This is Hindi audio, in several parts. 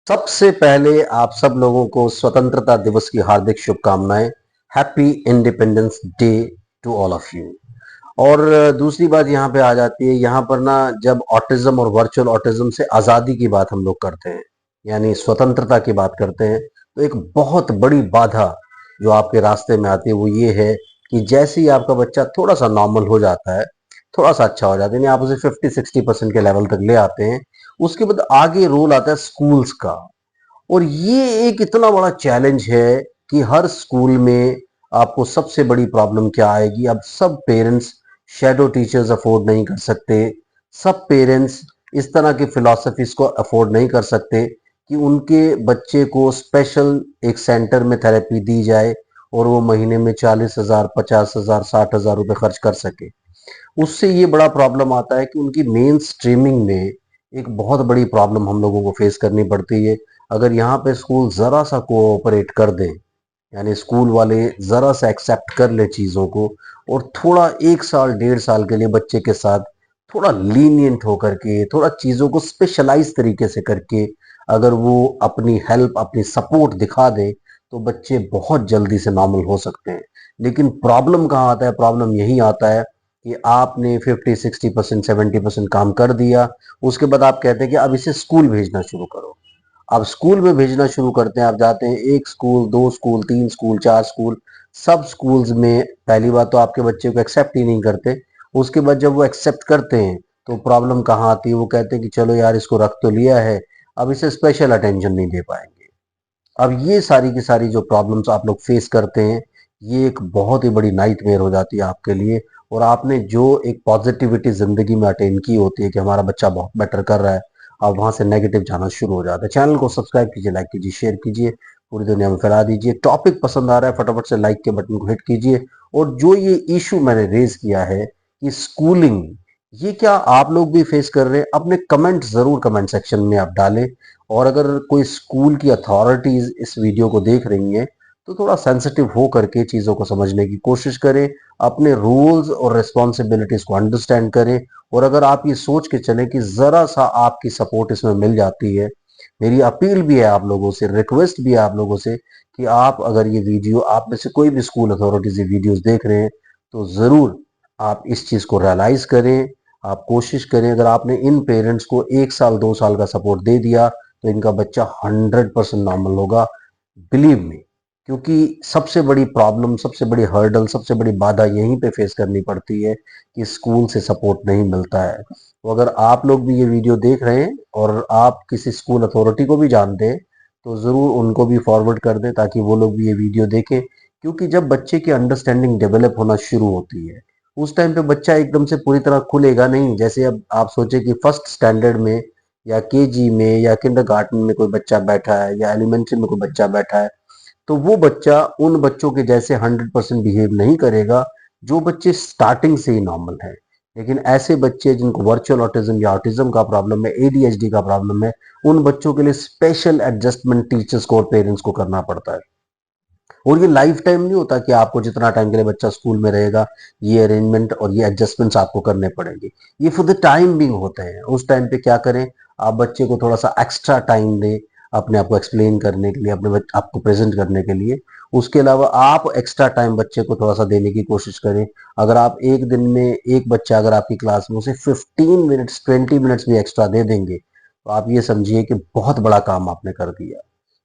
सबसे पहले आप सब लोगों को स्वतंत्रता दिवस की हार्दिक शुभकामनाएं। Happy independence day to all of you. और दूसरी बात यहाँ पे आ जाती है, यहाँ पर ना जब ऑटिज्म और वर्चुअल ऑटिज्म से आज़ादी की बात हम लोग करते हैं, यानी स्वतंत्रता की बात करते हैं, तो एक बहुत बड़ी बाधा जो आपके रास्ते में आती है वो ये है कि जैसे ही आपका बच्चा थोड़ा सा नॉर्मल हो जाता है, थोड़ा सा अच्छा हो जाता है, यानी आप उसे 50-60% के लेवल तक ले आते हैं, उसके बाद आगे रोल आता है स्कूल्स का। और ये एक इतना बड़ा चैलेंज है कि हर स्कूल में आपको सबसे बड़ी प्रॉब्लम क्या आएगी, अब सब पेरेंट्स शैडो टीचर्स अफोर्ड नहीं कर सकते। सब पेरेंट्स इस तरह की फिलॉसफीज को अफोर्ड नहीं कर सकते कि उनके बच्चे को स्पेशल एक सेंटर में थेरेपी दी जाए और वो महीने में 40,000, 50,000, 60,000 रुपए खर्च कर सके। उससे ये बड़ा प्रॉब्लम आता है कि उनकी मेन स्ट्रीमिंग में एक बहुत बड़ी प्रॉब्लम हम लोगों को फेस करनी पड़ती है। अगर यहाँ पे स्कूल ज़रा सा कोऑपरेट कर दें, यानी स्कूल वाले ज़रा सा एक्सेप्ट कर ले चीज़ों को और थोड़ा 1 साल 1.5 साल के लिए बच्चे के साथ थोड़ा लीनियंट होकर के, थोड़ा चीज़ों को स्पेशलाइज तरीके से करके अगर वो अपनी हेल्प, अपनी सपोर्ट दिखा दे, तो बच्चे बहुत जल्दी से नॉर्मल हो सकते हैं। लेकिन प्रॉब्लम कहाँ आता है? प्रॉब्लम यही आता है कि आपने 50-60%, 70% काम कर दिया, उसके बाद आप कहते हैं कि अब इसे स्कूल भेजना शुरू करो। अब स्कूल में भेजना शुरू करते हैं, आप जाते हैं 1 स्कूल, 2 स्कूल, 3 स्कूल, 4 स्कूल, सब स्कूल्स में पहली बात तो आपके बच्चे को एक्सेप्ट ही नहीं करते। उसके बाद जब वो एक्सेप्ट करते हैं, तो प्रॉब्लम कहाँ आती है? वो कहते हैं कि चलो यार इसको रख तो लिया है, अब इसे स्पेशल अटेंशन नहीं दे पाएंगे। अब ये सारी की सारी जो प्रॉब्लम्स आप लोग फेस करते हैं, ये एक बहुत ही बड़ी नाइटमेयर हो जाती है आपके लिए। और आपने जो एक पॉजिटिविटी जिंदगी में अटेन की होती है कि हमारा बच्चा बहुत बेटर कर रहा है, अब वहां से नेगेटिव जाना शुरू हो जाता है। चैनल को सब्सक्राइब कीजिए, लाइक कीजिए, शेयर कीजिए, पूरी दुनिया में फैला दीजिए। टॉपिक पसंद आ रहा है, फटाफट से लाइक के बटन को हिट कीजिए। और जो ये इशू मैंने रेज किया है कि स्कूलिंग, ये क्या आप लोग भी फेस कर रहे हैं? अपने कमेंट जरूर कमेंट सेक्शन में आप डालें। और अगर कोई स्कूल की अथॉरिटीज इस वीडियो को देख रही हैं, तो थोड़ा सेंसिटिव हो करके चीज़ों को समझने की कोशिश करें, अपने रूल्स और रिस्पॉन्सिबिलिटीज को अंडरस्टैंड करें। और अगर आप ये सोच के चलें कि ज़रा सा आपकी सपोर्ट इसमें मिल जाती है, मेरी अपील भी है आप लोगों से, रिक्वेस्ट भी है आप लोगों से कि आप अगर ये वीडियो, आप में से कोई भी स्कूल अथॉरिटीज ये वीडियोस देख रहे हैं, तो ज़रूर आप इस चीज़ को रियलाइज़ करें। आप कोशिश करें, अगर आपने इन पेरेंट्स को 1 साल 2 साल का सपोर्ट दे दिया, तो इनका बच्चा 100% नॉर्मल होगा, बिलीव मी। क्योंकि सबसे बड़ी प्रॉब्लम, सबसे बड़ी हर्डल, सबसे बड़ी बाधा यहीं पे फेस करनी पड़ती है कि स्कूल से सपोर्ट नहीं मिलता है। तो अगर आप लोग भी ये वीडियो देख रहे हैं और आप किसी स्कूल अथॉरिटी को भी जानते हैं, तो ज़रूर उनको भी फॉरवर्ड कर दें ताकि वो लोग भी ये वीडियो देखें। क्योंकि जब बच्चे की अंडरस्टैंडिंग डेवलप होना शुरू होती है, उस टाइम पे बच्चा एकदम से पूरी तरह खुलेगा नहीं। जैसे अब आप सोचे कि फर्स्ट स्टैंडर्ड में या केजी में या किंडरगार्टन में कोई बच्चा बैठा है या एलिमेंट्री में कोई बच्चा बैठा है, तो वो बच्चा उन बच्चों के जैसे 100% बिहेव नहीं करेगा जो बच्चे स्टार्टिंग से ही नॉर्मल है। लेकिन ऐसे बच्चे जिनको वर्चुअल ऑटिज्म या ऑटिज्म का प्रॉब्लम है, एडीएचडी का प्रॉब्लम है, उन बच्चों के लिए स्पेशल एडजस्टमेंट टीचर्स को और पेरेंट्स को करना पड़ता है। और ये लाइफ टाइम नहीं होता कि आपको जितना टाइम के लिए बच्चा स्कूल में रहेगा, ये अरेंजमेंट और ये एडजस्टमेंट्स आपको करने पड़ेंगे। ये फॉर द टाइम बिंग होते हैं। उस टाइम पे क्या करें, आप बच्चे को थोड़ा सा एक्स्ट्रा टाइम दें अपने आप को एक्सप्लेन करने के लिए, अपने आप को प्रेजेंट करने के लिए। उसके अलावा आप एक्स्ट्रा टाइम बच्चे को थोड़ा सा देने की कोशिश करें। अगर आप एक दिन में एक बच्चा अगर आपकी क्लास में, उसे 15 मिनट्स 20 मिनट्स भी एक्स्ट्रा दे देंगे, तो आप ये समझिए कि बहुत बड़ा काम आपने कर दिया।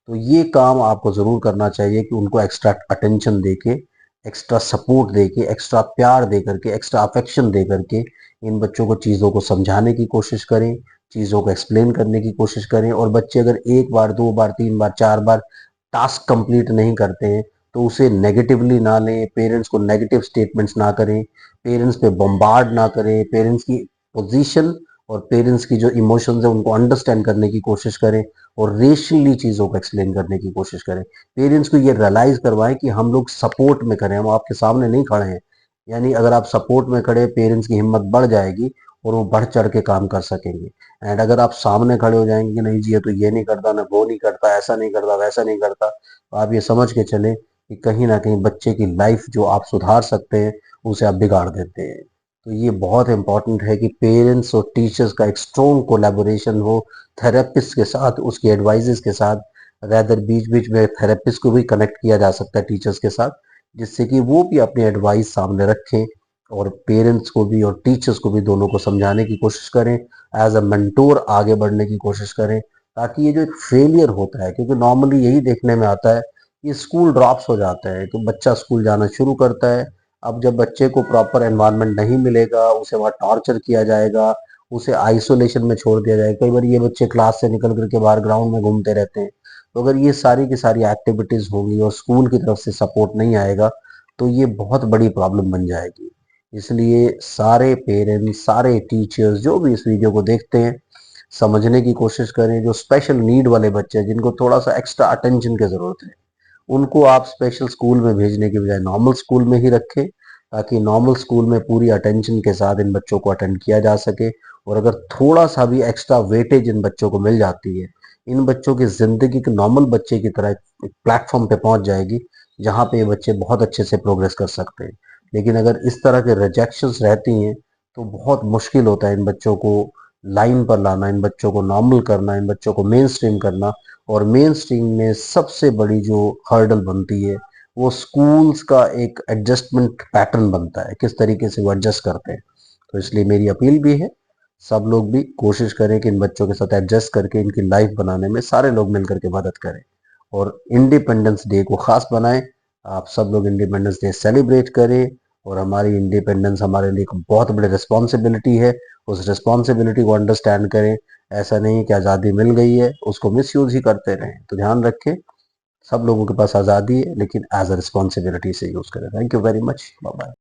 तो ये काम आपको ज़रूर करना चाहिए कि उनको एक्स्ट्रा अटेंशन देके, एक्स्ट्रा सपोर्ट देके, एक्स्ट्रा प्यार दे करके, एक्स्ट्रा अफेक्शन दे करके इन बच्चों को चीज़ों को समझाने की कोशिश करें, चीज़ों को एक्सप्लेन करने की कोशिश करें। और बच्चे अगर 1 बार, 2 बार, 3 बार, 4 बार टास्क कंप्लीट नहीं करते हैं, तो उसे नेगेटिवली ना लें, पेरेंट्स को नेगेटिव स्टेटमेंट्स ना करें, पेरेंट्स पे बम्बार्ड ना करें, पेरेंट्स की पोजीशन और पेरेंट्स की जो इमोशंस है उनको अंडरस्टैंड करने की कोशिश करें और रेशनली चीज़ों को एक्सप्लेन करने की कोशिश करें। पेरेंट्स को ये रियलाइज़ करवाएं कि हम लोग सपोर्ट में खड़े हैं, हम आपके सामने नहीं खड़े हैं। यानी अगर आप सपोर्ट में खड़े, पेरेंट्स की हिम्मत बढ़ जाएगी और वो बढ़ चढ़ के काम कर सकेंगे। एंड अगर आप सामने खड़े हो जाएंगे कि नहीं जी ये तो ये नहीं करता, ना वो नहीं करता, ऐसा नहीं करता, वैसा नहीं करता, तो आप ये समझ के चलें कि कहीं ना कहीं बच्चे की लाइफ जो आप सुधार सकते हैं, उसे आप बिगाड़ देते हैं। तो ये बहुत इंपॉर्टेंट है कि पेरेंट्स और टीचर्स का एक स्ट्रॉन्ग कोलैबोरेशन हो, थेरेपिस्ट के साथ, उसके एडवाइजेस के साथ, रेदर बीच बीच में थेरेपिस्ट को भी कनेक्ट किया जा सकता है टीचर्स के साथ, जिससे कि वो भी अपनी एडवाइस सामने रखें और पेरेंट्स को भी और टीचर्स को भी दोनों को समझाने की कोशिश करें, एज अ मेंटोर आगे बढ़ने की कोशिश करें, ताकि ये जो एक फेलियर होता है, क्योंकि नॉर्मली यही देखने में आता है कि स्कूल ड्रॉप्स हो जाता है, तो बच्चा स्कूल जाना शुरू करता है। अब जब बच्चे को प्रॉपर एनवायरनमेंट नहीं मिलेगा, उसे वहाँ टॉर्चर किया जाएगा, उसे आइसोलेशन में छोड़ दिया जाएगा। कई बार ये बच्चे क्लास से निकल करके बाहर ग्राउंड में घूमते रहते हैं। तो अगर ये सारी की सारी एक्टिविटीज होंगी और स्कूल की तरफ से सपोर्ट नहीं आएगा, तो ये बहुत बड़ी प्रॉब्लम बन जाएगी। इसलिए सारे पेरेंट्स, सारे टीचर्स जो भी इस वीडियो को देखते हैं, समझने की कोशिश करें, जो स्पेशल नीड वाले बच्चे हैं, जिनको थोड़ा सा एक्स्ट्रा अटेंशन की जरूरत है, उनको आप स्पेशल स्कूल में भेजने की बजाय नॉर्मल स्कूल में ही रखें, ताकि नॉर्मल स्कूल में पूरी अटेंशन के साथ इन बच्चों को अटेंड किया जा सके। और अगर थोड़ा सा भी एक्स्ट्रा वेटेज इन बच्चों को मिल जाती है, इन बच्चों की जिंदगी के नॉर्मल बच्चे की तरह एक प्लेटफॉर्म पे पहुंच जाएगी, जहां पे ये बच्चे बहुत अच्छे से प्रोग्रेस कर सकते हैं। लेकिन अगर इस तरह के रिजेक्शंस रहती हैं, तो बहुत मुश्किल होता है इन बच्चों को लाइन पर लाना, इन बच्चों को नॉर्मल करना, इन बच्चों को मेन स्ट्रीम करना। और मेन स्ट्रीम में सबसे बड़ी जो हर्डल बनती है, वो स्कूल्स का एक एडजस्टमेंट पैटर्न बनता है, किस तरीके से वो एडजस्ट करते हैं। तो इसलिए मेरी अपील भी है, सब लोग भी कोशिश करें कि इन बच्चों के साथ एडजस्ट करके इनकी लाइफ बनाने में सारे लोग मिलकर के मदद करें, और इंडिपेंडेंस डे को खास बनाएं। आप सब लोग इंडिपेंडेंस डे सेलिब्रेट करें, और हमारी इंडिपेंडेंस हमारे लिए एक बहुत बड़ी रिस्पॉन्सिबिलिटी है। उस रिस्पॉन्सिबिलिटी को अंडरस्टैंड करें। ऐसा नहीं कि आज़ादी मिल गई है उसको मिस यूज ही करते रहें। तो ध्यान रखें, सब लोगों के पास आज़ादी है, लेकिन एज अ रिस्पॉन्सिबिलिटी से यूज करें। Thank you very much, bye bye.